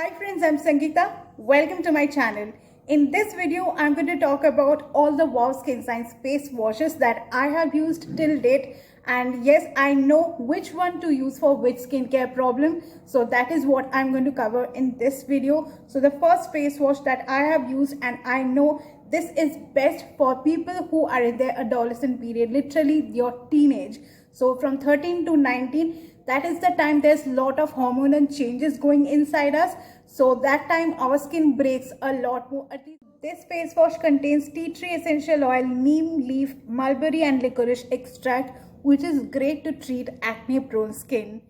Hi friends, I'm Sangeeta. Welcome to my channel. In this video, I'm going to talk about all the Wow Skin Science face washes that I have used till date. And yes, I know which one to use for which skincare problem. So that is what I'm going to cover in this video. So the first face wash that I have used, and I know this is best for people who are in their adolescent period, literally your teenage. So from 13 to 19, that is the time there's lot of hormonal changes going inside us. So that time our skin breaks a lot more. At least this face wash contains tea tree essential oil, neem leaf, mulberry and licorice extract, which is great to treat acne prone skin.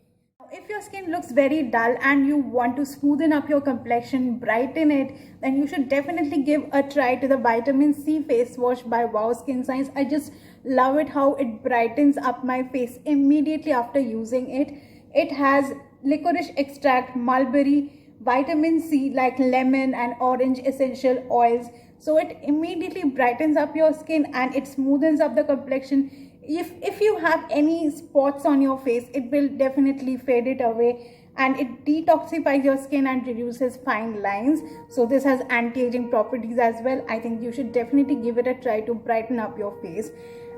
If your skin looks very dull and you want to smoothen up your complexion, brighten it, then you should definitely give a try to the vitamin C face wash by Wow Skin Science. I just love it how it brightens up my face immediately after using it. It has licorice extract, mulberry, vitamin C like lemon and orange essential oils. So it immediately brightens up your skin and it smoothens up the complexion. If you have any spots on your face, it will definitely fade it away, and it detoxifies your skin and reduces fine lines. So this has anti-aging properties as well. I think you should definitely give it a try to brighten up your face.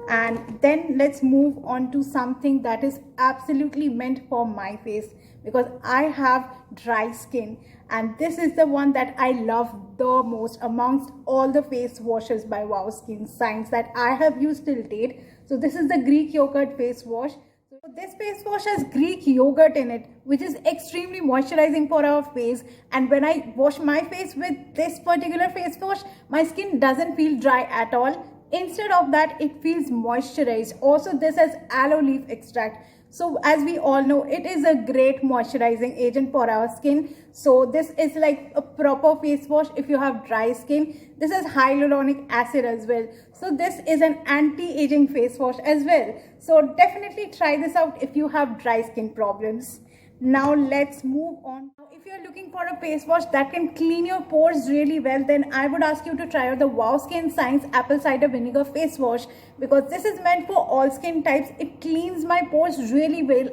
And then let's move on to something that is absolutely meant for my face, because I have dry skin, and this is the one that I love the most amongst all the face washes by Wow Skin Science that I have used till date. So this is the Greek yogurt face wash. So this face wash has Greek yogurt in it, which is extremely moisturizing for our face. And when I wash my face with this particular face wash, my skin doesn't feel dry at all. Instead of that, it feels moisturized. Also, this has aloe leaf extract. So as we all know, it is a great moisturizing agent for our skin. So this is like a proper face wash if you have dry skin. This is hyaluronic acid as well. So this is an anti-aging face wash as well. So definitely try this out if you have dry skin problems. Now let's move on. If you're looking for a face wash that can clean your pores really well, then I would ask you to try out the Wow Skin Science apple cider vinegar face wash, because this is meant for all skin types. It cleans my pores really well.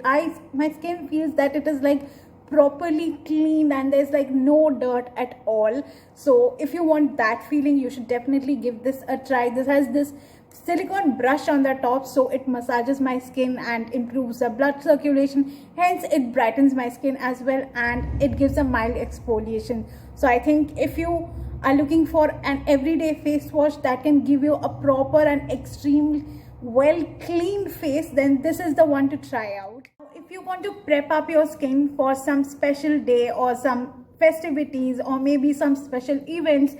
My skin feels that it is like properly cleaned and there's like no dirt at all. So if you want that feeling, you should definitely give this a try. This has this silicone brush on the top, so it massages my skin and improves the blood circulation, hence it brightens my skin as well, and it gives a mild exfoliation. So I think if you are looking for an everyday face wash that can give you a proper and extremely well cleaned face, then this is the one to try out. If you want to prep up your skin for some special day or some festivities or maybe some special events,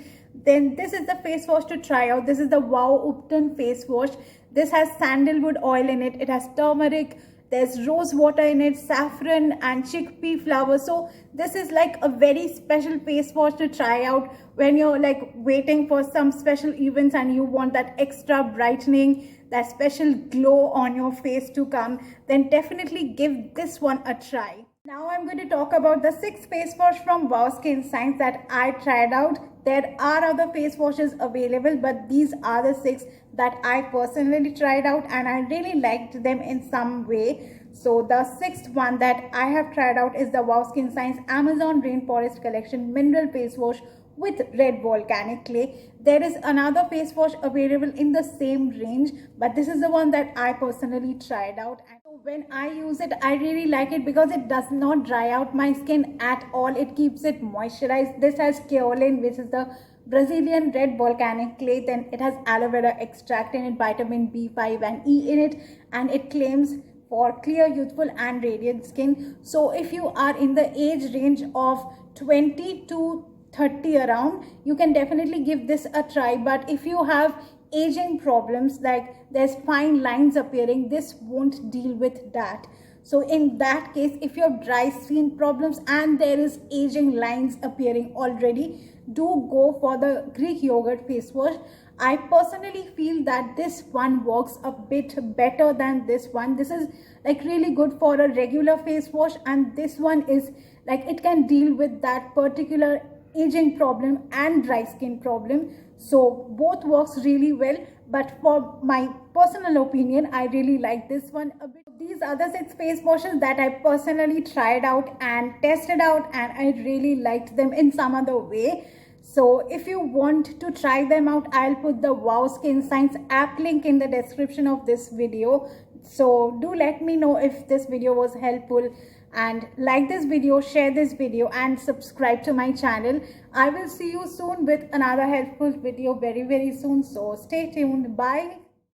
then this is the face wash to try out. This is the Wow Upton face wash. This has sandalwood oil in it. It has turmeric, there's rose water in it, saffron and chickpea flower. So this is like a very special face wash to try out when you're like waiting for some special events and you want that extra brightening, that special glow on your face to come. Then definitely give this one a try. Now I'm going to talk about the 6 face wash from Wow Skin Science that I tried out. There are other face washes available, but these are the 6 that I personally tried out and I really liked them in some way. So the 6th one that I have tried out is the Wow Skin Science Amazon Rainforest Collection Mineral Face Wash with red volcanic clay. There is another face wash available in the same range, but this is the one that I personally tried out. And so when I use it, I really like it because it does not dry out my skin at all. It keeps it moisturized. This has kaolin, which is the Brazilian red volcanic clay. Then it has aloe vera extract in it, vitamin B5 and E in it, and it claims for clear, youthful and radiant skin. So if you are in the age range of 20 to 30 around, you can definitely give this a try. But if you have aging problems, like there's fine lines appearing, this won't deal with that. So in that case, if you have dry skin problems and there is aging lines appearing already, do go for the Greek yogurt face wash. I personally feel that this one works a bit better than this one. This is like really good for a regular face wash, and this one is like it can deal with that particular aging problem and dry skin problem. So both works really well, but for my personal opinion, I really like this one a bit. These other 6 face washes that I personally tried out and tested out, and I really liked them in some other way. So if you want to try them out, I'll put the Wow Skin Science app link in the description of this video. So do let me know if this video was helpful, and like this video, share this video, and subscribe to my channel. I will see you soon with another helpful video very soon. So stay tuned. Bye.